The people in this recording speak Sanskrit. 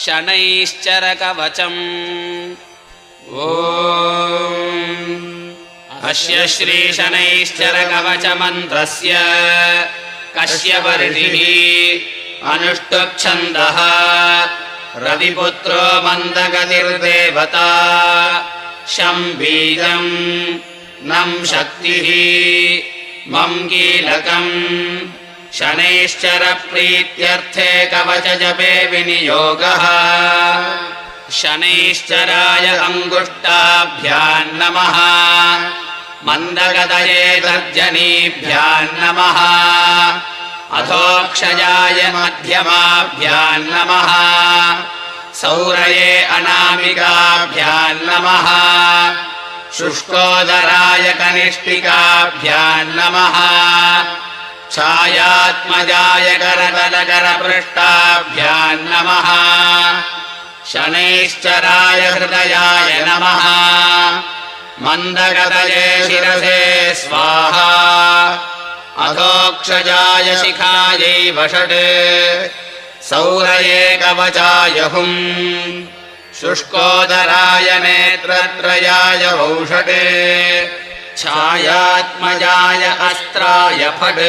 शनैश्चरकवचम् ॐ अस्य श्रीशनैश्चरकवचमन्त्रस्य कश्यपऋषिः अनुष्टुप्छन्दः रविपुत्रो मन्दगतिर्देवता शं बीजं नं शक्तिः मं कीलकम् शनैश्चरप्रीत्यर्थे कवचजपे विनियोगः शनैश्चराय अङ्गुष्टाभ्यां नमः मन्दगतये तर्जनीभ्यां नमः अधोक्षजाय मध्यमाभ्यां नमः सौरये अनामिकाभ्यां नमः शुष्कोदराय कनिष्ठिकाभ्यां नमः छायात्मजाय करतलकरपृष्ठाभ्यां नमः शनैश्चराय हृदयाय नमः मन्दगतये शिरसे स्वाहा अधोक्षजाय शिखायै वषट् सौरये कवचाय हुम् शुष्कोदराय नेत्रत्रयाय वौषट् छायात्मजाय अस्त्राय फट्।